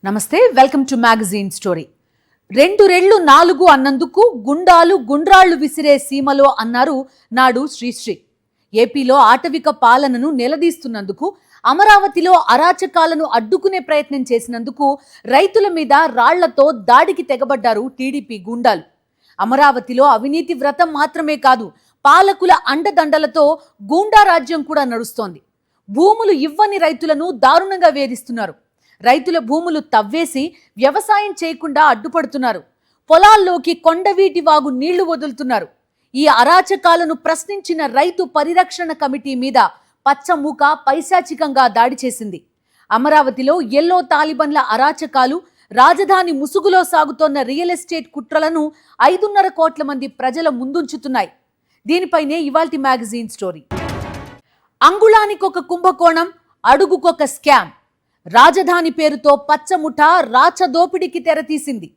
నమస్తే, welcome to magazine story. 2 రెళ్ళు 4 అన్నందుకు గుండాలు గుండ్రాళ్లు విసిరే సీమలో అన్నారు నాడు శ్రీశ్రీ. ఏపీలో ఆటవిక పాలనను నిలదీస్తున్నందుకు, అమరావతిలో అరాచకాలను అడ్డుకునే ప్రయత్నం చేసినందుకు రైతుల మీద రాళ్లతో దాడికి తెగబడ్డారు టీడీపీ గుండాలు. అమరావతిలో అవినీతి వ్రతం మాత్రమే కాదు, పాలకుల అండదండలతో గూండా రాజ్యం కూడా నడుస్తోంది. భూములు ఇవ్వని రైతులను దారుణంగా వేధిస్తున్నారు. రైతుల భూములు తవ్వేసి వ్యవసాయం చేయకుండా అడ్డుపడుతున్నారు. పొలాల్లోకి కొండవీటి వాగు నీళ్లు వదులుతున్నారు. ఈ అరాచకాలను ప్రశ్నించిన రైతు పరిరక్షణ కమిటీ మీద పచ్చమూక పైశాచికంగా దాడి చేసింది. అమరావతిలో ఎల్లో తాలిబన్ల అరాచకాలు, రాజధాని ముసుగులో సాగుతోన్న రియల్ ఎస్టేట్ కుట్రలను 5.5 కోట్ల మంది ప్రజల ముందుంచుతున్నాయి. దీనిపైనే ఇవాల్టి మ్యాగజైన్ స్టోరీ. అంగుళానికొక కుంభకోణం, అడుగుకొక స్కామ్. రాజధాని పేరుతో పచ్చముఠ రాచదోపిడికి తెరతీసింది.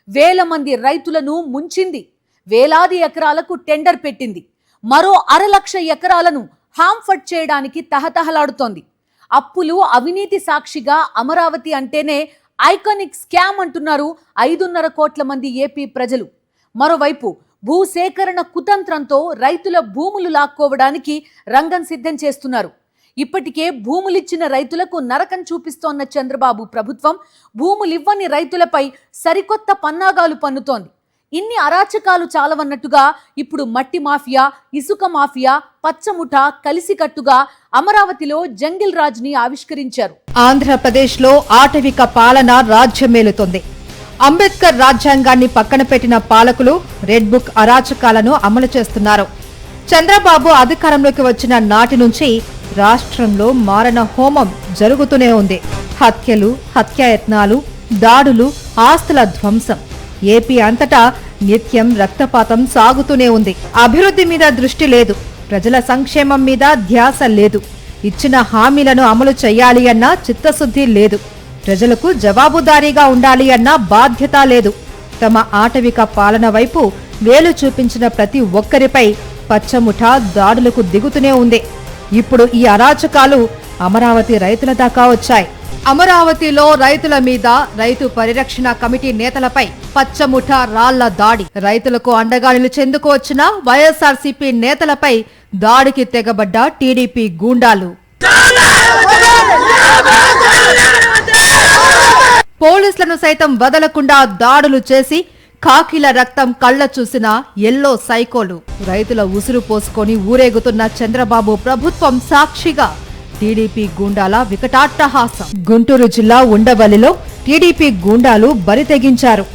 వేల మంది రైతులను ముంచింది. వేలాది ఎకరాలకు టెండర్ పెట్టింది. మరో 1,00,000 ఎకరాలను హాంఫర్ట్ చేయడానికి తహతహలాడుతోంది. అప్పులు, అవినీతి సాక్షిగా అమరావతి అంటేనే ఐకానిక్ స్కామ్ అంటున్నారు 5.5 కోట్ల మంది ఏపీ ప్రజలు. మరోవైపు భూసేకరణ కుతంత్రంతో రైతుల భూములు లాక్కోవడానికి రంగం సిద్ధం చేస్తున్నారు. ఇప్పటికే భూములిచ్చిన రైతులకు నరకం చూపిస్తోన్న చంద్రబాబు ప్రభుత్వం భూములివ్వని రైతులపై సరికొత్త పన్నాగాలు పన్నుతోంది. ఇన్ని అరాచకాలు చాలవన్నట్టుగా ఇప్పుడు మట్టి మాఫియా, ఇసుక మాఫియా, పచ్చముఠ కలిసికట్టుగా అమరావతిలో జంగిల్ రాజ్ ని ఆవిష్కరించారు. ఆంధ్రప్రదేశ్లో ఆటవిక పాలన రాజ్యమేలుతోంది. అంబేద్కర్ రాజ్యాంగాన్ని పక్కన పెట్టిన పాలకులు రెడ్ బుక్ అరాచకాలను అమలు చేస్తున్నారు. చంద్రబాబు అధికారంలోకి వచ్చిన నాటి నుంచి రాష్ట్రంలో మారణ హోమం జరుగుతూనే ఉంది. హత్యలు, హత్యాయత్నాలు, దాడులు, ఆస్తుల ధ్వంసం. ఏపీ అంతటా నిత్యం రక్తపాతం సాగుతూనే ఉంది. అభివృద్ధి మీద దృష్టి లేదు. ప్రజల సంక్షేమం మీద ధ్యాస లేదు. ఇచ్చిన హామీలను అమలు చేయాలి అన్న చిత్తశుద్ధి లేదు. ప్రజలకు జవాబుదారీగా ఉండాలి అన్న బాధ్యత లేదు. తమ ఆటవిక పాలన వైపు వేలు చూపించిన ప్రతి ఒక్కరిపై పచ్చముఠ దాడులకు దిగుతూనే ఉంది. ఇప్పుడు ఈ అరాచకాలు అమరావతి రైతుల దాకా వచ్చాయి. అమరావతిలో రైతుల మీద రైతు పరిరక్షణ కమిటీ నేతలపై పచ్చముఠ రాళ్ల దాడి. రైతులకు అండగా నిలిచేందుకు వచ్చిన వైఎస్ఆర్సీపీ నేతలపై దాడికి తెగబడ్డ టీడీపీ గూండాలు. పోలీసులను సైతం వదలకుండా దాడులు చేసి కాకిల రక్తం కళ్ల చూసిన ఎల్లో సైకోలు. రైతుల ఉసురు పోసుకొని ఊరేగుతున్న చంద్రబాబు ప్రభుత్వం సాక్షిగా టీడీపీ గూండాల వికటాట్టహాసం. గుంటూరు జిల్లా ఉండవల్లిలో టీడీపీ గూండాలు బరి తెగించారు.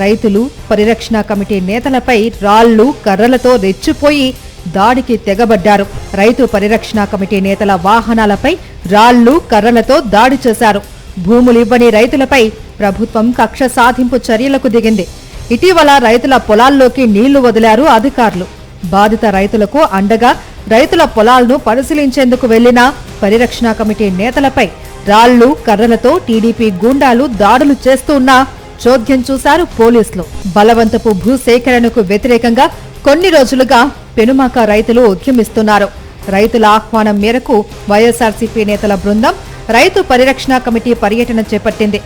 రైతులు పరిరక్షణ కమిటీ నేతలపై రాళ్లు, కర్రలతో రెచ్చిపోయి దాడికి తెగబడ్డారు. రైతు పరిరక్షణ కమిటీ నేతల వాహనాలపై రాళ్లు, కర్రలతో దాడి చేశారు. భూములివ్వని రైతులపై ప్రభుత్వం కక్ష సాధింపు చర్యలకు దిగింది. ఇటీవల రైతుల పొలాల్లోకి నీళ్లు వదిలారు అధికారులు. బాధిత రైతులకు అండగా రైతుల పొలాలను పరిశీలించేందుకు వెళ్లిన పరిరక్షణ కమిటీ నేతలపై రాళ్లు, కర్రలతో టీడీపీ గూండాలు దాడులు చేస్తున్నా చోద్యం చూశారు పోలీసులు. బలవంతపు భూసేకరణకు వ్యతిరేకంగా కొన్ని రోజులుగా పెనుమాక రైతులు ఉద్యమిస్తున్నారు. రైతుల ఆహ్వానం మేరకు వైఎస్ఆర్సీపీ నేతల బృందం రైతు పరిరక్షణ కమిటీ పర్యటన చేపట్టింది.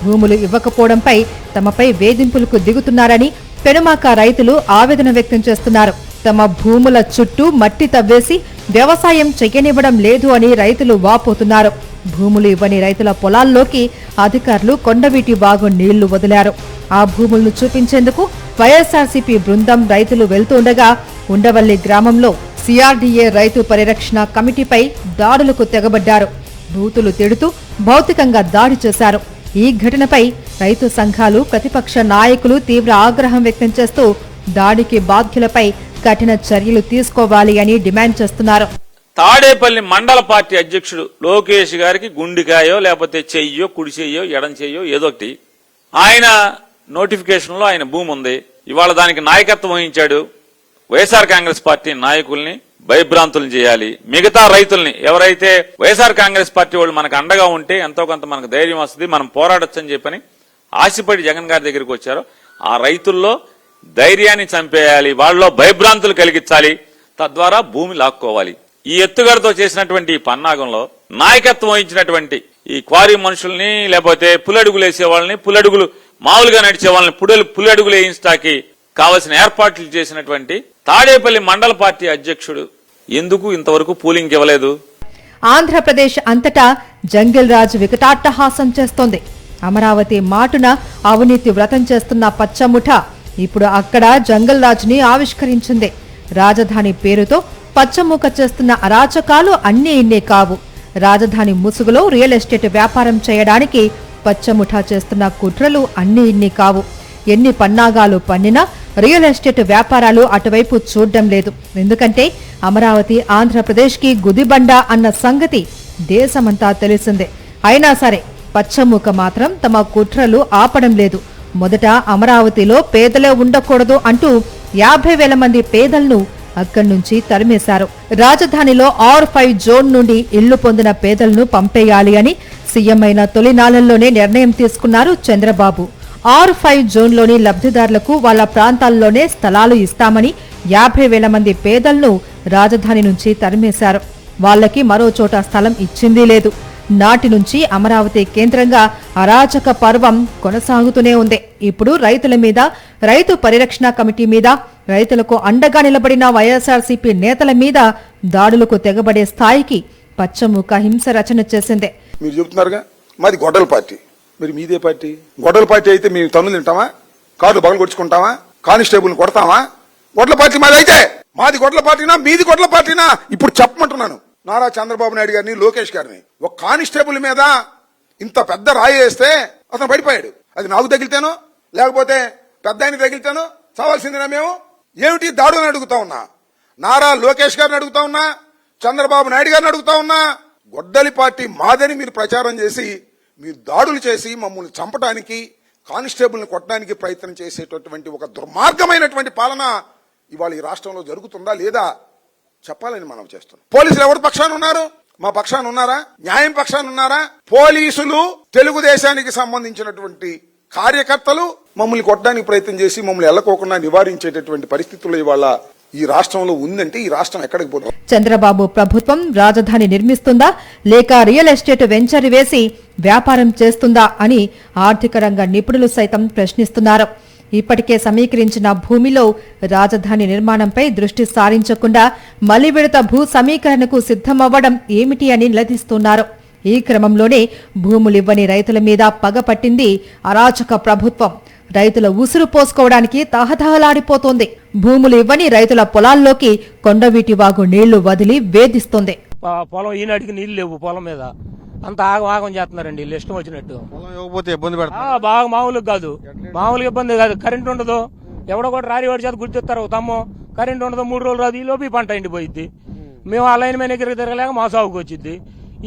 భూములు ఇవ్వకపోవడంపై తమపై వేధింపులకు దిగుతున్నారని పెనుమాక రైతులు ఆవేదన వ్యక్తం చేస్తున్నారు. తమ భూముల చుట్టూ మట్టి తవ్వేసి వ్యవసాయం చెయ్యనివ్వడం లేదు అని రైతులు వాపోతున్నారు. భూములు ఇవ్వని రైతుల పొలాల్లోకి అధికారులు కొండవీటి వాగు నీళ్లు వదిలారు. ఆ భూములను చూపించేందుకు వైఎస్ఆర్సీపీ బృందం రైతులు వెళ్తుండగా ఉండవల్లి గ్రామంలో సిఆర్డీఏ రైతు పరిరక్షణ కమిటీపై దాడులకు తెగబడ్డారు. బూతులు తిడుతూ భౌతికంగా దాడి చేశారు. ఈ ఘటనపై రైతు సంఘాలు, ప్రతిపక్ష నాయకులు తీవ్ర ఆగ్రహం వ్యక్తం చేస్తూ దాడికి బాధ్యులపై కఠిన చర్యలు తీసుకోవాలి అని డిమాండ్ చేస్తున్నారు. తాడేపల్లి మండల పార్టీ అధ్యక్షుడు లోకేష్ గారికి గుండికాయో లేకపోతే చెయ్యో, కుడి చెయ్యో, ఎడం చెయ్యో ఏదో ఒకటి, ఆయన నోటిఫికేషన్ లో ఆయన భూమి ఉంది. ఇవాళ దానికి నాయకత్వం వహించాడు. వైఎస్ఆర్ కాంగ్రెస్ పార్టీ నాయకుల్ని భయభ్రాంతులను చేయాలి. మిగతా రైతుల్ని, ఎవరైతే వైఎస్ఆర్ కాంగ్రెస్ పార్టీ వాళ్ళు మనకు అండగా ఉంటే ఎంతో కొంత మనకు ధైర్యం వస్తుంది, మనం పోరాడొచ్చని చెప్పని ఆశపడి జగన్ గారి దగ్గరికి వచ్చారో ఆ రైతుల్లో ధైర్యాన్ని చంపేయాలి, వాళ్ళలో భయభ్రాంతులు కలిగించాలి, తద్వారా భూమి లాక్కోవాలి. ఈ ఎత్తుగడతో చేసినటువంటి ఈ పన్నాగంలో నాయకత్వం వహించినటువంటి ఈ క్వారీ మనుషుల్ని లేకపోతే పులడుగులు వేసే వాళ్ళని, పులడుగులు మామూలుగా నడిచే వాళ్ళని పులడుగులు వేయించడానికి కావలసిన ఏర్పాట్లు చేసినటువంటి తాడేపల్లి మండల పార్టీ అధ్యక్షుడు ఎందుకు ఇంతవరకు పూలింగ్ ఇవ్వలేదు? ఆంధ్రప్రదేశ్ అంతటా జంగిల్ రాజ్ వికటాట్టహాసం చేస్తోంది. అమరావతి మాటున అవినీతి వ్రతం చేస్తున్న పచ్చముఠ ఇప్పుడు అక్కడ జంగల్ రాజ్ ని ఆవిష్కరించింది. రాజధాని పేరుతో పచ్చముఖ చేస్తున్న అరాచకాలు అన్నీ ఇన్నే కావు. రాజధాని ముసుగులో రియల్ ఎస్టేట్ వ్యాపారం చేయడానికి పచ్చముఠ చేస్తున్న కుట్రలు అన్నీ ఇన్ని కావు. ఎన్ని పన్నాగాలు పన్నినా రియల్ ఎస్టేట్ వ్యాపారాలు అటువైపు చూడ్డం లేదు. ఎందుకంటే అమరావతి ఆంధ్రప్రదేశ్కి గుదిబండ అన్న సంగతి దేశమంతా తెలిసిందే. అయినా సరే పచ్చముఖ మాత్రం తమ కుట్రలు ఆపడం లేదు. మొదట అమరావతిలో పేదలే ఉండకూడదు అంటూ 50,000 మంది పేదలను అక్కడి నుంచి తరిమేశారు. రాజధానిలో R5 జోన్ నుండి ఇళ్లు పొందిన పేదలను పంపేయాలి అని సీఎం అయిన తొలినాళ్లలోనే నిర్ణయం తీసుకున్నారు చంద్రబాబు. R5 జోన్లోని లబ్ధిదారులకు వాళ్ల ప్రాంతాల్లోనే స్థలాలు ఇస్తామని 50,000 మంది పేదలను రాజధాని నుంచి తరిమేశారు. వాళ్లకి మరో చోట స్థలం ఇచ్చిందీ లేదు. నాటి నుంచి అమరావతి కేంద్రంగా అరాచక పర్వం కొనసాగుతూనే ఉంది. ఇప్పుడు రైతుల మీద, రైతు పరిరక్షణ కమిటీ మీద, రైతులకు అండగా నిలబడిన వైఎస్ఆర్సీపీ నేతల మీద దాడులకు తెగబడే స్థాయికి పచ్చముఖ హింస రచన చేసింది. మీరు చెబుతున్నారుగా మాది గొడ్డల పార్టీ, మరి మీదే పార్టీ. గొడ్డల పార్టీ అయితే మేము తన్నులు తింటామా, కార్లు బగలు కొట్టుకుంటామా, కానిస్టేబుల్ కొడతామా? గొడ్డల పార్టీ మాది అయితే మాది గొడ్డల పార్టీనా మీది గొడ్డల పార్టీనా? ఇప్పుడు చెప్పమంటున్నాను నారా చంద్రబాబు నాయుడు గారిని, లోకేష్ గారిని. ఒక కానిస్టేబుల్ మీద ఇంత పెద్ద రాయి వేస్తే అతను పడిపోయాడు. అది నాకు తగిలితేనో లేకపోతే పెద్ద ఆయన తగిలితేనో చావాల్సిందినా మేము? ఏమిటి దాడుని అడుగుతా ఉన్నా, నారా లోకేష్ గారిని అడుగుతా ఉన్నా, చంద్రబాబు నాయుడు గారిని అడుగుతా ఉన్నా. గొడ్డలి పార్టీ మాదని మీరు ప్రచారం చేసి, మీరు దాడులు చేసి మమ్మల్ని చంపడానికి, కానిస్టేబుల్ని కొట్టడానికి ప్రయత్నం చేసేటటువంటి ఒక దుర్మార్గమైనటువంటి పాలన ఇవాళ ఈ రాష్ట్రంలో జరుగుతుందా లేదా చెప్పాలని మనం చేస్తున్నాం. పోలీసులు ఎవరి పక్షాన ఉన్నారు? మా పక్షాన ఉన్నారా? న్యాయం పక్షాన ఉన్నారా? పోలీసులు తెలుగుదేశానికి సంబంధించినటువంటి కార్యకర్తలు మమ్మల్ని కొట్టడానికి ప్రయత్నం చేసి మమ్మల్ని ఎల్లకోకుండా నివారించేటటువంటి పరిస్థితుల్లో ఇవాళ ఈ రాష్ట్రంలో ఉందంటే ఈ రాష్ట్రం ఎక్కడికి పోతుంది? చంద్రబాబు ప్రభుత్వం రాజధాని నిర్మిస్తుందా లేక రియల్ ఎస్టేట్ వెంచర్ వేసి వ్యాపారం చేస్తుందా అని ఆర్థిక రంగ నిపుణులు సైతం ప్రశ్నిస్తున్నారు. ఇప్పటికే సమీకరించిన భూమిలో రాజధాని నిర్మాణంపై దృష్టి సారించకుండా మలి విడత భూ సమీకరణకు సిద్ధమవ్వడం ఏమిటి అని నిలదీస్తున్నారు. ఈ క్రమంలోనే భూములివ్వని రైతుల మీద పగపట్టింది అరాచక ప్రభుత్వం. రైతుల ఉసురు పోసుకోవడానికి తహతహలాడిపోతోంది. భూములు ఇవ్వని రైతుల పొలాల్లోకి కొండవీటి వాగు నీళ్లు వదిలి వేధిస్తోంది. పొలం ఈనాటికి నీళ్లు లేవు, పొలం మీద అంత ఆగం చేస్తున్నారండి వీళ్ళు ఇష్టం వచ్చినట్టు. బాగా మామూలుగా కాదు, మామూలుగా ఇబ్బంది కాదు. కరెంట్ ఉండదు, ఎవడో కూడా రారి వాడి చేత గుర్తిస్తారు తమ్ము. కరెంట్ ఉండదు, 3 రోజులు రాదు, ఈ లోపు పంట ఎండిపోయింది. మేము ఆ లైన్ మీద ఎగిరి తిరగలేక మా సాగుకు వచ్చింది.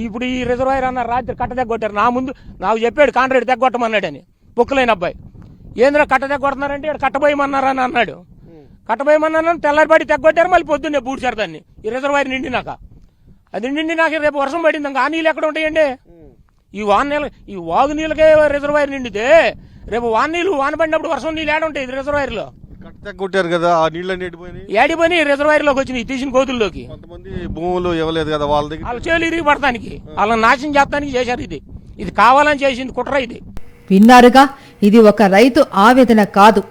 ఇప్పుడు ఈ రిజర్వాయర్ అన్న రాత్రి కట్ట తెగొట్టారు. నా ముందు నాకు చెప్పాడు కాంట్రాక్ట్ తెగొట్టమన్నాడని. పొక్కులైన అబ్బాయి ఏంద్రా కట్ట తెగొడుతున్నారంటే ఇక్కడ కట్టబోయమన్నారని అన్నాడు. కట్టబోయమన్నాను, తెల్లారిపాటి తెగొట్టారు. మళ్ళీ పొద్దున్నే బూడ్చారు దాన్ని. ఈ రిజర్వాయర్ నిండినాక, అది నిండి నాకు రేపు వర్షం పడింది, ఇంకా ఆ నీళ్ళు ఎక్కడ ఉంటాయండి? ఈ వాగు నీళ్ళకే రిజర్వాయర్ నిండితే రేపు వాన పడినప్పుడు వర్షం నీళ్ళు ఏడ ఉంటాయి రిజర్వాయర్ లో? కొట్టారు కదా, ఆ నీళ్ళు ఏడిపోయి రిజర్వాయర్ లోకి వచ్చినాయి, తీసిన కోతుల్లోకి. కొంతమంది భూములు ఇవ్వలేదు కదా వాళ్ళ దగ్గర, వాళ్ళ చేలు ఇరిగి పడటానికి, వాళ్ళని నాశనం చేస్తానికి చేశారు. ఇది కావాలని చేసింది కుట్ర. ఇది విన్నారుగా, ఇది ఒక రైతు ఆవేదన కాదు.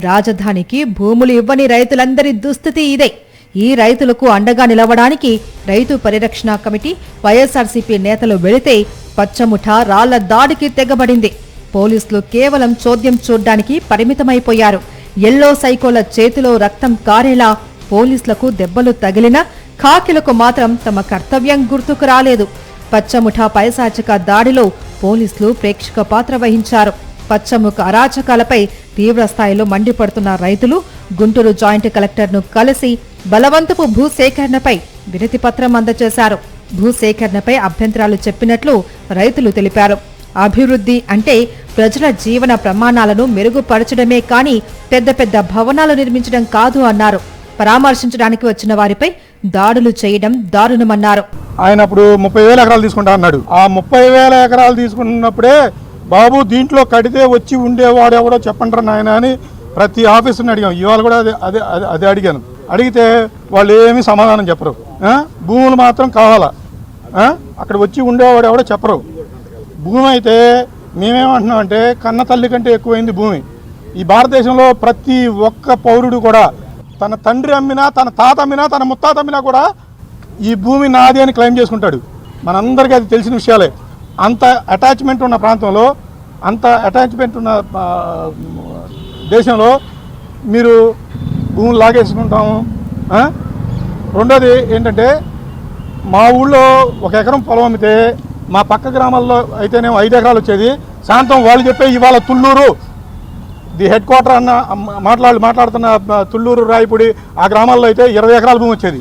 రాజధానికి భూములు ఇవ్వని రైతులందరి దుస్థితి ఇదే. ఈ రైతులకు అండగా నిలవడానికి రైతు పరిరక్షణ కమిటీ, వైఎస్ఆర్సీపీ నేతలు వెళితే పచ్చముఠ రాళ్ల దాడికి తెగబడింది. పోలీసులు కేవలం చోద్యం చూడ్డానికి పరిమితమైపోయారు. ఎల్లో సైకోల చేతిలో రక్తం కారేలా పోలీసులకు దెబ్బలు తగిలినా ఖాకిలకు మాత్రం తమ కర్తవ్యం గుర్తుకు రాలేదు. పచ్చముఠ పైశాచిక దాడిలో పోలీసులు ప్రేక్షక పాత్ర వహించారు. పచ్చముఖ అరాచకాలపై తీవ్రస్థాయిలో మండిపడుతున్న రైతులు గుంటూరు జాయింట్ కలెక్టర్ను కలిసి బలవంతపు భూసేకరణపై వినతిపత్రం అందజేశారు. భూసేకరణపై అభ్యంతరాలు చెప్పినట్లు రైతులు తెలిపారు. అభివృద్ధి అంటే ప్రజల జీవన ప్రమాణాలను మెరుగుపరచడమే కానీ పెద్ద పెద్ద భవనాలు నిర్మించడం కాదు అన్నారు. పరామర్శించడానికి వచ్చిన వారిపై దాడులు చేయడం దారుణమన్నారు. ఆయన అప్పుడు 30,000 ఎకరాలు తీసుకుంటా అన్నాడు. ఆ 30,000 ఎకరాలు తీసుకున్నప్పుడే బాబు దీంట్లో కడితే వచ్చి ఉండేవాడు ఎవడో చెప్పండి నాయన అని ప్రతి ఆఫీసుని అడిగాం. ఇవాళ కూడా అదే అడిగాను. అడిగితే వాళ్ళు ఏమీ సమాధానం చెప్పరు. భూములు మాత్రం కావాలా, అక్కడ వచ్చి ఉండేవాడు ఎవడో చెప్పరు. భూమి అయితే మేమేమంటున్నామంటే కన్న తల్లి కంటే ఎక్కువైంది భూమి. ఈ భారతదేశంలో ప్రతి ఒక్క పౌరుడు కూడా తన తండ్రి అమ్మినా, తన తాత అమ్మినా, తన ముత్తాత అమ్మినా కూడా ఈ భూమి నాది అని క్లెయిమ్ చేసుకుంటాడు. మనందరికీ అది తెలిసిన విషయాలే. అంత అటాచ్మెంట్ ఉన్న ప్రాంతంలో, అంత అటాచ్మెంట్ ఉన్న దేశంలో మీరు భూములు లాగేసుకుంటాము. రెండోది ఏంటంటే, మా ఊళ్ళో 1 ఎకరం పొలం అమ్మితే మా పక్క గ్రామాల్లో అయితేనేమో 5 ఎకరాలు వచ్చేది. సాయంత్రం వాళ్ళు చెప్పే ఇవాళ తుళ్ళూరు ది హెడ్ క్వార్టర్ అన్న మాట్లాడుతున్న తుళ్ళూరు, రాయపూడి ఆ గ్రామాల్లో అయితే 20 ఎకరాల భూమి వచ్చేది.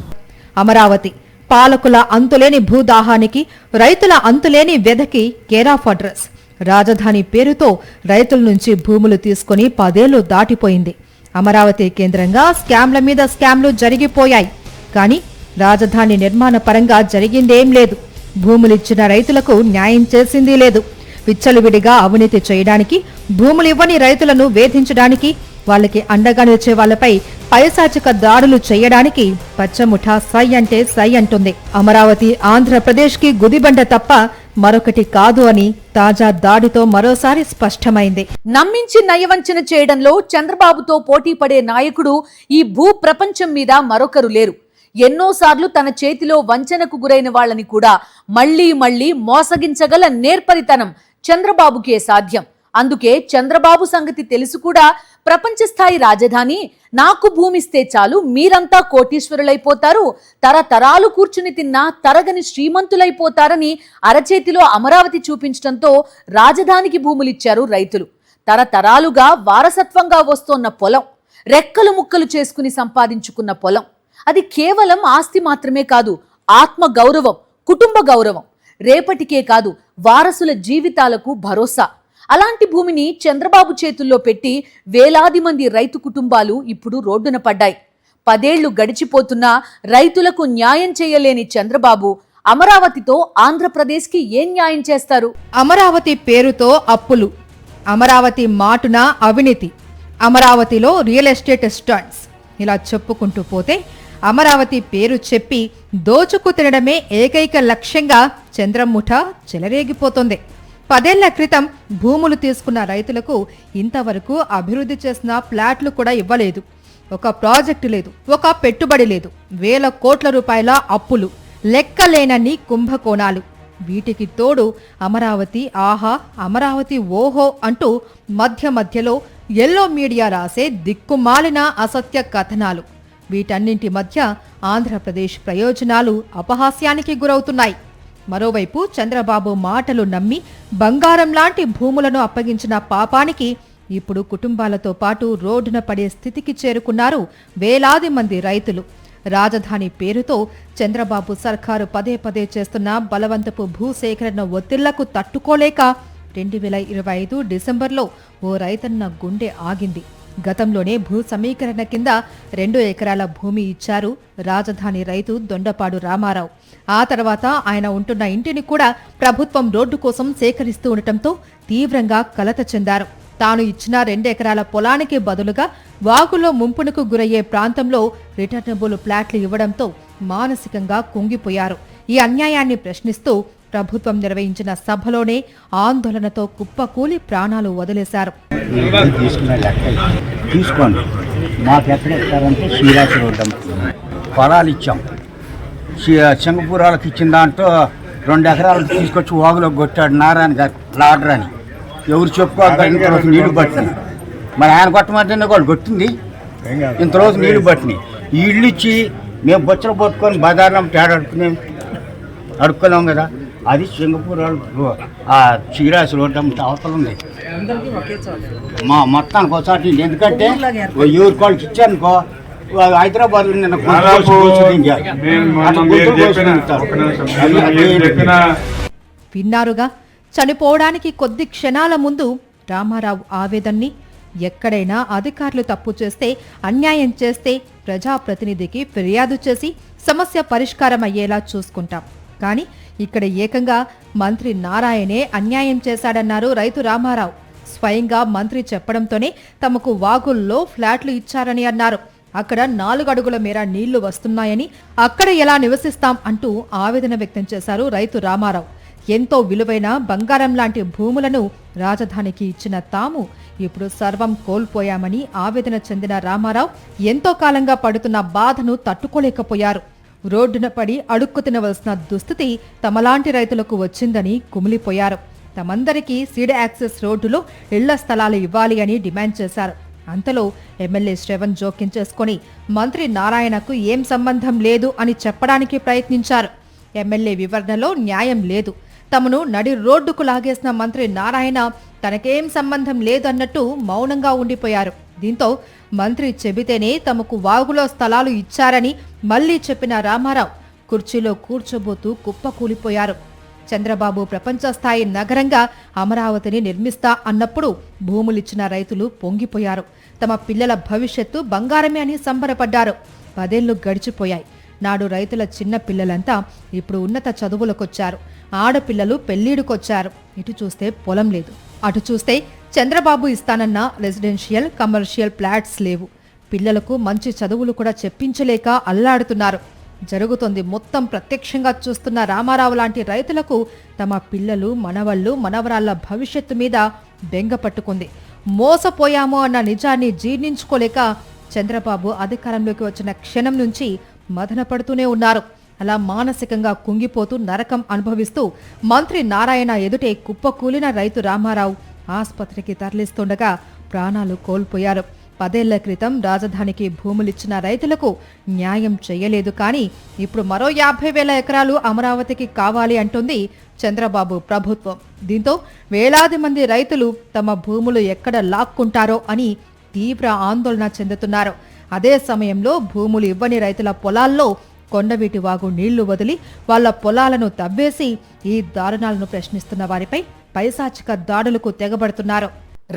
అమరావతి పాలకుల అంతులేని భూదాహానికి, రైతుల అంతులేని వ్యధకి కేర్ ఆఫ్ అడ్రస్. రాజధాని పేరుతో రైతుల నుంచి భూములు తీసుకుని 10 ఏళ్లు దాటిపోయింది. అమరావతి కేంద్రంగా స్కామ్ల మీద స్కామ్లు జరిగిపోయాయి. కానీ రాజధాని నిర్మాణ పరంగా జరిగిందేం లేదు. భూములిచ్చిన రైతులకు న్యాయం చేసింది లేదు. విచ్చలవిడిగా అవినీతి చేయడానికి, భూములివ్వని రైతులను వేధించడానికి, వాళ్ళకి అండగా నిలిచే వాళ్లపై పైశాచిక దాడులు చేయడానికి పచ్చముఠా సై అంటే సై అంటుంది. అమరావతి ఆంధ్రప్రదేశ్కి గుదిబండ తప్ప మరొకటి కాదు అని తాజా దాడితో మరోసారి స్పష్టమైంది. నమ్మించి నయవంచన చేయడంలో చంద్రబాబుతో పోటీ పడే నాయకుడు ఈ భూ ప్రపంచం మీద మరొకరు లేరు. ఎన్నోసార్లు తన చేతిలో వంచనకు గురైన వాళ్ళని కూడా మళ్లీ మళ్లీ మోసగించగల నేర్పరితనం చంద్రబాబుకే సాధ్యం. అందుకే చంద్రబాబు సంగతి తెలుసు కూడా ప్రపంచ స్థాయి రాజధాని, నాకు భూమిస్తే చాలు మీరంతా కోటీశ్వరులైపోతారు, తరతరాలు కూర్చుని తిన్నా తరగని శ్రీమంతులైపోతారని అరచేతిలో అమరావతి చూపించడంతో రాజధానికి భూములిచ్చారు రైతులు. తరతరాలుగా వారసత్వంగా వస్తోన్న పొలం, రెక్కలు ముక్కలు చేసుకుని సంపాదించుకున్న పొలం. అది కేవలం ఆస్తి మాత్రమే కాదు, ఆత్మ గౌరవం, కుటుంబ గౌరవం. రేపటికే కాదు, వారసుల జీవితాలకు భరోసా. అలాంటి భూమిని చంద్రబాబు చేతుల్లో పెట్టి వేలాది మంది రైతు కుటుంబాలు ఇప్పుడు రోడ్డున పడ్డాయి. 10 ఏళ్లు గడిచిపోతున్నా రైతులకు న్యాయం చేయలేని చంద్రబాబు అమరావతితో ఆంధ్రప్రదేశ్కి ఏం న్యాయం చేస్తారు? అమరావతి పేరుతో అప్పులు, అమరావతి మాటున అవినీతి, అమరావతిలో రియల్ ఎస్టేట్ స్టంట్స్, ఇలా చెప్పుకుంటూ పోతే అమరావతి పేరు చెప్పి దోచుకు తినడమే ఏకైక లక్ష్యంగా చంద్రముఠ చెలరేగిపోతుంది. 10 ఏళ్ల క్రితం భూములు తీసుకున్న రైతులకు ఇంతవరకు అభివృద్ధి చేసిన ఫ్లాట్లు కూడా ఇవ్వలేదు. ఒక ప్రాజెక్టు లేదు, ఒక పెట్టుబడి లేదు. వేల కోట్ల రూపాయల అప్పులు, లెక్కలేనన్ని కుంభకోణాలు. వీటికి తోడు అమరావతి ఆహా, అమరావతి ఓహో అంటూ మధ్యలో ఎల్లో మీడియా రాసే దిక్కుమాలిన అసత్య కథనాలు. వీటన్నింటి మధ్య ఆంధ్రప్రదేశ్ ప్రయోజనాలు అపహాస్యానికి గురవుతున్నాయి. మరోవైపు చంద్రబాబు మాటలు నమ్మి బంగారం లాంటి భూములను అప్పగించిన పాపానికి ఇప్పుడు కుటుంబాలతో పాటు రోడ్డున పడే స్థితికి చేరుకున్నారు వేలాది మంది రైతులు. రాజధాని పేరుతో చంద్రబాబు సర్కారు పదే చేస్తున్న బలవంతపు భూసేకరణ ఒత్తిళ్లకు తట్టుకోలేక 2025 డిసెంబర్లో ఓ రైతన్న గుండె ఆగింది. గతంలోనే భూ సమీకరణ కింద 2 ఎకరాల భూమి ఇచ్చారు రాజధాని రైతు దొండపాడు రామారావు. ఆ తర్వాత ఆయన ఉంటున్న ఇంటిని కూడా ప్రభుత్వం రోడ్డు కోసం సేకరిస్తూ ఉండటంతో తీవ్రంగా కలత చెందారు. తాను ఇచ్చిన 2 ఎకరాల పొలానికి బదులుగా వాగులో ముంపునకు గురయ్యే ప్రాంతంలో రిటర్నబుల్ ప్లాట్లు ఇవ్వడంతో మానసికంగా కుంగిపోయారు. ఈ అన్యాయాన్ని ప్రశ్నిస్తూ ప్రభుత్వం నిర్వహించిన సభలోనే ఆందోళనతో కుప్పకూలి ప్రాణాలు వదిలేశారు. తీసుకోండి, మాకు ఎక్కడ ఇస్తారంటే శ్రీరాశి రోడ్డు పొలాలు ఇచ్చాం. సింగపూరాలకు ఇచ్చిన దాంట్లో 2 ఎకరాలకు తీసుకొచ్చి వాగులో కొట్టాడు నారాయణ గారు లాడర్ అని. ఎవరు చెప్పుకోక ఇంతరోజు నీళ్లు పట్టినాయి. మరి ఆయన కొట్టమంటేనే వాళ్ళు కొట్టింది. ఇంతరోజు నీళ్లు పట్టినాయి. ఈ ఇల్లు ఇచ్చి మేము బొచ్చలు పట్టుకొని బజార్లో అడుక్కున్నాం కదా. అది సింగపూర్ ఆ శ్రీరాశి రోడ్డు అవతల ఉంది. మొత్తానికి ఒకసారి ఎందుకంటే ఎవరి వాళ్ళకి ఇచ్చారనుకో, హైదరాబాద్ విన్నారుగా, చనిపోవడానికి కొద్ది క్షణాల ముందు రామారావు ఆవేదన్ని. ఎక్కడైనా అధికారులు తప్పు చేస్తే, అన్యాయం చేస్తే ప్రజాప్రతినిధికి ఫిర్యాదు చేసి సమస్య పరిష్కారం అయ్యేలా చూసుకుంటాం. కానీ ఇక్కడ ఏకంగా మంత్రి నారాయణే అన్యాయం చేశాడన్నారు రైతు రామారావు. స్వయంగా మంత్రి చెప్పడంతోనే తమకు వాగుల్లో ఫ్లాట్లు ఇచ్చారని అన్నారు. అక్కడ 4 అడుగుల మేర నీళ్లు వస్తున్నాయని, అక్కడ ఎలా నివసిస్తాం అంటూ ఆవేదన వ్యక్తం చేశారు రైతు రామారావు. ఎంతో విలువైన బంగారం లాంటి భూములను రాజధానికి ఇచ్చిన తాము ఇప్పుడు సర్వం కోల్పోయామని ఆవేదన చెందిన రామారావు ఎంతో కాలంగా పడుతున్న బాధను తట్టుకోలేకపోయారు. రోడ్డున పడి అడుక్కు తినవలసిన దుస్థితి తమలాంటి రైతులకు వచ్చిందని కుమిలిపోయారు. తమందరికీ సీడ్ యాక్సెస్ రోడ్డులో ఇళ్ల స్థలాలు ఇవ్వాలి అని డిమాండ్ చేశారు. అంతలో ఎమ్మెల్యే శ్రవణ్ జోక్యం చేసుకుని మంత్రి నారాయణకు ఏం సంబంధం లేదు అని చెప్పడానికి ప్రయత్నించారు. ఎమ్మెల్యే వివరణలో న్యాయం లేదు. తమను నడి రోడ్డుకు లాగేసిన మంత్రి నారాయణ తనకేం సంబంధం లేదన్నట్టు మౌనంగా ఉండిపోయారు. దీంతో మంత్రి చెబితేనే తమకు వాగులో స్థలాలు ఇచ్చారని మళ్లీ చెప్పిన రామారావు కుర్చీలో కూర్చోబోతూ కుప్పకూలిపోయారు. చంద్రబాబు ప్రపంచ స్థాయి నగరంగా అమరావతిని నిర్మిస్తా అన్నప్పుడు భూములిచ్చిన రైతులు పొంగిపోయారు. తమ పిల్లల భవిష్యత్తు బంగారమే అని సంబరపడ్డారు. 10 ఏళ్లు గడిచిపోయాయి. నాడు రైతుల చిన్న పిల్లలంతా ఇప్పుడు ఉన్నత చదువులకొచ్చారు. ఆడపిల్లలు పెళ్లిడుకొచ్చారు. ఇటు చూస్తే పొలం లేదు, అటు చూస్తే చంద్రబాబు ఇస్తానన్న రెసిడెన్షియల్, కమర్షియల్ ఫ్లాట్స్ లేవు. పిల్లలకు మంచి చదువులు కూడా చెప్పించలేక అల్లాడుతున్నారు. జరుగుతోంది మొత్తం ప్రత్యక్షంగా చూస్తున్న రామారావు లాంటి రైతులకు తమ పిల్లలు, మనవళ్లు, మనవరాళ్ల భవిష్యత్తు మీద బెంగ పట్టుకుంది. మోసపోయామో అన్న నిజాన్ని జీర్ణించుకోలేక చంద్రబాబు అధికారంలోకి వచ్చిన క్షణం నుంచి మదనపడుతూనే ఉన్నారు. అలా మానసికంగా కుంగిపోతూ నరకం అనుభవిస్తూ మంత్రి నారాయణ ఎదుటే కుప్పకూలిన రైతు రామారావు ఆసుపత్రికి తరలిస్తుండగా ప్రాణాలు కోల్పోయారు. 10 ఏళ్ల క్రితం రాజధానికి భూములిచ్చిన రైతులకు న్యాయం చేయలేదు. కానీ ఇప్పుడు మరో 50,000 ఎకరాలు అమరావతికి కావాలి అంటుంది చంద్రబాబు ప్రభుత్వం. దీంతో వేలాది మంది రైతులు తమ భూములు ఎక్కడ లాక్కుంటారో అని తీవ్ర ఆందోళన చెందుతున్నారు. అదే సమయంలో భూములు ఇవ్వని రైతుల పొలాల్లో కొండవీటి వాగు నీళ్లు వదిలి వాళ్ల పొలాలను తవ్వేసి ఈ దారుణాలను ప్రశ్నిస్తున్న వారిపై పైశాచిక దాడులకు తెగబడుతున్నారు.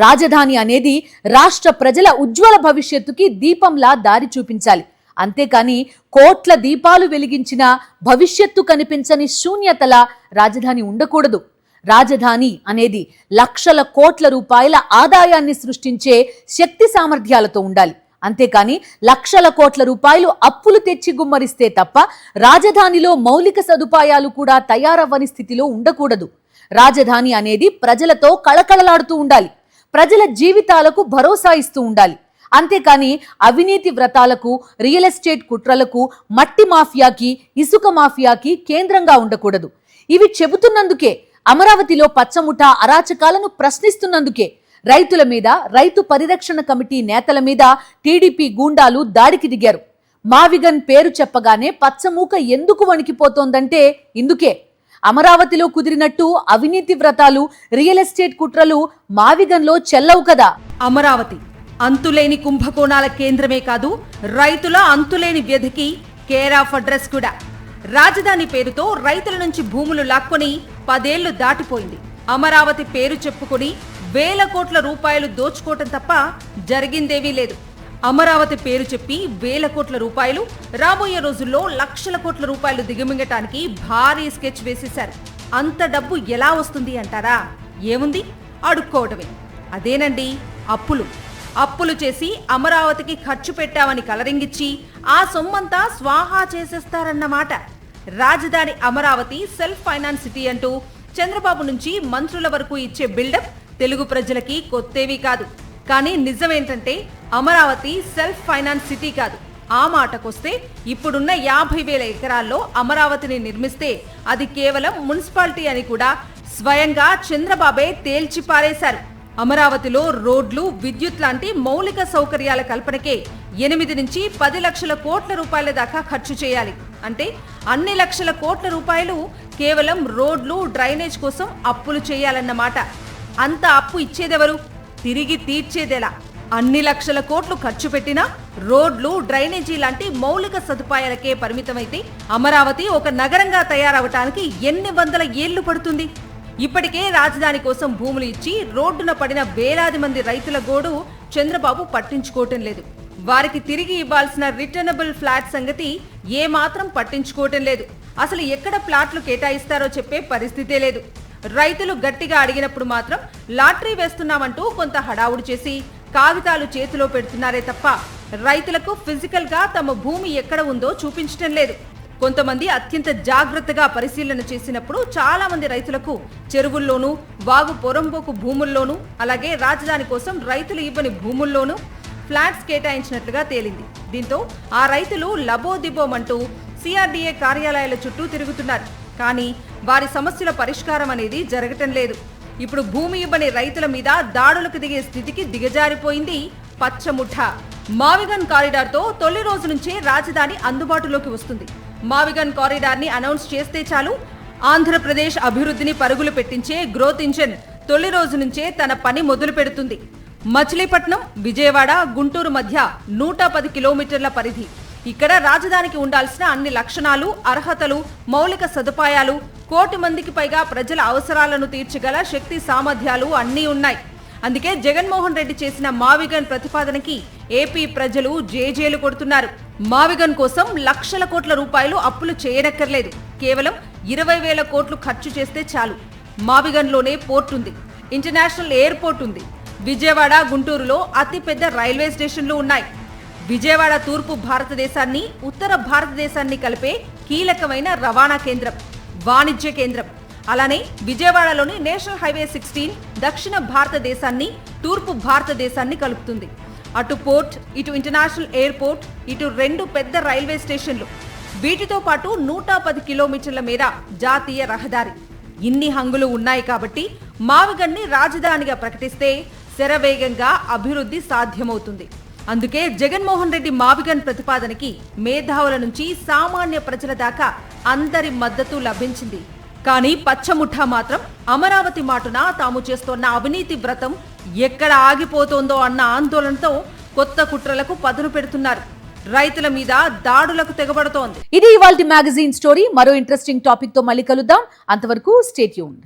రాజధాని అనేది రాష్ట్ర ప్రజల ఉజ్వల భవిష్యత్తుకి దీపంలా దారి చూపించాలి. అంతేకాని కోట్ల దీపాలు వెలిగించిన భవిష్యత్తు కనిపించని శూన్యతల రాజధాని ఉండకూడదు. రాజధాని అనేది లక్షల కోట్ల రూపాయల ఆదాయాన్ని సృష్టించే శక్తి సామర్థ్యాలతో ఉండాలి. అంతేకాని లక్షల కోట్ల రూపాయలు అప్పులు తెచ్చి గుమ్మరిస్తే తప్ప రాజధానిలో మౌలిక సదుపాయాలు కూడా తయారవ్వని స్థితిలో ఉండకూడదు. రాజధాని అనేది ప్రజలతో కళకళలాడుతూ ఉండాలి. ప్రజల జీవితాలకు భరోసా ఇస్తూ ఉండాలి. అంతేకాని అవినీతి వ్రతాలకు, రియల్ ఎస్టేట్ కుట్రలకు, మట్టి మాఫియాకి, ఇసుక మాఫియాకి కేంద్రంగా ఉండకూడదు. ఇవి చెబుతున్నందుకే, అమరావతిలో పచ్చముఠ అరాచకాలను ప్రశ్నిస్తున్నందుకే రైతుల మీద, రైతు పరిరక్షణ కమిటీ నేతల మీద టీడీపీ గూండాలు దాడికి దిగారు. మావిగన్ పేరు చెప్పగానే పచ్చమూక ఎందుకు వణికిపోతోందంటే ఇందుకే. అమరావతిలో కుదిరినట్టు అవినీతి వ్రతాలు, రియల్ ఎస్టేట్ కుట్రలు మావిగన్లో చెల్లవు కదా. అమరావతి అంతులేని కుంభకోణాల కేంద్రమే కాదు, రైతుల అంతులేని వ్యధికి కేర్ ఆఫ్ అడ్రస్ కూడా. రాజధాని పేరుతో రైతుల నుంచి భూములు లాక్కొని 10 ఏళ్లు దాటిపోయింది. అమరావతి పేరు చెప్పుకొని వేల కోట్ల రూపాయలు దోచుకోవటం తప్ప జరిగిందేవీ లేదు. అమరావతి పేరు చెప్పి వేల కోట్ల రూపాయలు, రాబోయే రోజుల్లో లక్షల కోట్ల రూపాయలు దిగమింగటానికి భారీ స్కెచ్ వేసేశారు. అంత డబ్బు ఎలా వస్తుంది అంటారా? ఏముంది, అడుక్కోవటమే. అదేనండి అప్పులు. అప్పులు చేసి అమరావతికి ఖర్చు పెట్టామని కలరింగిచ్చి ఆ సొమ్మంతా స్వాహా చేసేస్తారన్నమాట. రాజధాని అమరావతి సెల్ఫ్ ఫైనాన్స్ సిటీ అంటూ చంద్రబాబు నుంచి మంత్రుల వరకు ఇచ్చే బిల్డప్ తెలుగు ప్రజలకి కొత్తేవి కాదు. కానీ నిజమేంటంటే అమరావతి సెల్ఫ్ ఫైనాన్స్ సిటీ కాదు. ఆ మాటకొస్తే ఇప్పుడున్న 50,000 ఎకరాల్లో అమరావతిని నిర్మిస్తే అది కేవలం మున్సిపాలిటీ అని కూడా స్వయంగా చంద్రబాబే తేల్చి పారేశారు. అమరావతిలో రోడ్లు, విద్యుత్ లాంటి మౌలిక సౌకర్యాల కల్పనకే 8 నుంచి 10 లక్షల కోట్ల రూపాయల దాకా ఖర్చు చేయాలి. అంటే అన్ని లక్షల కోట్ల రూపాయలు కేవలం రోడ్లు, డ్రైనేజ్ కోసం అప్పులు చేయాలన్నమాట. అంత అప్పు ఇచ్చేదెవరు? తిరిగి తీర్చేదెలా? అన్ని లక్షల కోట్లు ఖర్చు పెట్టినా రోడ్లు, డ్రైనేజీ లాంటి మౌలిక సదుపాయాలకే పరిమితమైతే అమరావతి ఒక నగరంగా తయారవటానికి ఎన్ని వందల ఏళ్లు పడుతుంది? ఇప్పటికే రాజధాని కోసం భూములు ఇచ్చి రోడ్డున పడిన వేలాది మంది రైతుల గోడు చంద్రబాబు పట్టించుకోవటం లేదు. వారికి తిరిగి ఇవ్వాల్సిన రిటర్నబుల్ ఫ్లాట్ సంగతి ఏమాత్రం పట్టించుకోవటం లేదు. అసలు ఎక్కడ ప్లాట్లు కేటాయిస్తారో చెప్పే పరిస్థితే లేదు. రైతులు గట్టిగా అడిగినప్పుడు మాత్రం లాటరీ వేస్తున్నామంటూ కొంత హడావుడి చేసి కాగితాలు చేతిలో పెడుతున్నారే తప్ప రైతులకు ఫిజికల్ గా తమ భూమి ఎక్కడ ఉందో చూపించటం లేదు. కొంతమంది అత్యంత జాగ్రత్తగా పరిశీలన చేసినప్పుడు చాలా మంది రైతులకు చెరువుల్లోనూ వాగు పొరంబోకు భూముల్లోనూ అలాగే రాజధాని కోసం రైతులు ఇవ్వని భూముల్లోనూ ఫ్లాట్స్ కేటాయించినట్లుగా తేలింది. దీంతో ఆ రైతులు లబోదిబోమంటూ సిఆర్డీఏ కార్యాలయాల చుట్టూ తిరుగుతున్నారు. కానీ వారి సమస్యల పరిష్కారం అనేది జరగటం లేదు. ఇప్పుడు భూమి ఇవ్వని రైతుల మీద దాడులకు దిగే స్థితికి దిగజారిపోయింది పచ్చముఠ. మావిగన్ కారిడార్ తో తొలి రోజు నుంచే రాజధాని అందుబాటులోకి వస్తుంది. మావిగన్ కారిడార్ ని అనౌన్స్ చేస్తే చాలు ఆంధ్రప్రదేశ్ అభివృద్ధిని పరుగులు పెట్టించే గ్రోత్ ఇంజన్ తొలి రోజు నుంచే తన పని మొదలు పెడుతుంది. మచిలీపట్నం, విజయవాడ, గుంటూరు మధ్య 110 కిలోమీటర్ల పరిధి. ఇక్కడ రాజధానికి ఉండాల్సిన అన్ని లక్షణాలు, అర్హతలు, మౌలిక సదుపాయాలు, 1 కోటి మందికి పైగా ప్రజల అవసరాలను తీర్చగల శక్తి సామర్థ్యాలు అన్నీ ఉన్నాయి. అందుకే జగన్మోహన్ రెడ్డి చేసిన మావిగన్ ప్రతిపాదనకి ఏపీ ప్రజలు జేజేలు కొడుతున్నారు. మావిగన్ కోసం లక్షల కోట్ల రూపాయలు అప్పులు చేయనక్కర్లేదు. కేవలం 20,000 కోట్లు ఖర్చు చేస్తే చాలు. మావిగన్లోనే పోర్ట్ ఉంది, ఇంటర్నేషనల్ ఎయిర్పోర్ట్ ఉంది. విజయవాడ, గుంటూరులో అతిపెద్ద రైల్వే స్టేషన్లు ఉన్నాయి. విజయవాడ తూర్పు భారతదేశాన్ని, ఉత్తర భారతదేశాన్ని కలిపే కీలకమైన రవాణా కేంద్రం, వాణిజ్య కేంద్రం. అలానే విజయవాడలోని నేషనల్ హైవే 16 దక్షిణ భారతదేశాన్ని, తూర్పు భారతదేశాన్ని కలుపుతుంది. అటు పోర్ట్, ఇటు ఇంటర్నేషనల్ ఎయిర్పోర్ట్, ఇటు 2 పెద్ద రైల్వే స్టేషన్లు. వీటితో పాటు 110 కిలోమీటర్ల మేర జాతీయ రహదారి. ఇన్ని హంగులు ఉన్నాయి కాబట్టి మావిగన్ని రాజధానిగా ప్రకటిస్తే శరవేగంగా అభివృద్ధి సాధ్యమవుతుంది. అందుకే జగన్మోహన్ రెడ్డి మావిగన్ ప్రతిపాదనకి మేధావుల నుంచి సామాన్య ప్రజల దాకా అందరి మద్దతు లభించింది. కానీ పచ్చముఠా మాత్రం అమరావతి మాటున తాము చేస్తోన్న అవినీతి వ్రతం ఎక్కడ ఆగిపోతోందో అన్న ఆందోళనతో కొత్త కుట్రలకు పదును పెడుతున్నారు. రైతుల మీద దాడులకు తెగబడుతోంది. ఇది ఇవాల్టి మ్యాగజైన్ స్టోరీ. మరో ఇంట్రెస్టింగ్ టాపిక్ తో మళ్ళీ కలుద్దాం. అంతవరకు స్టే ట్యూన్డ్.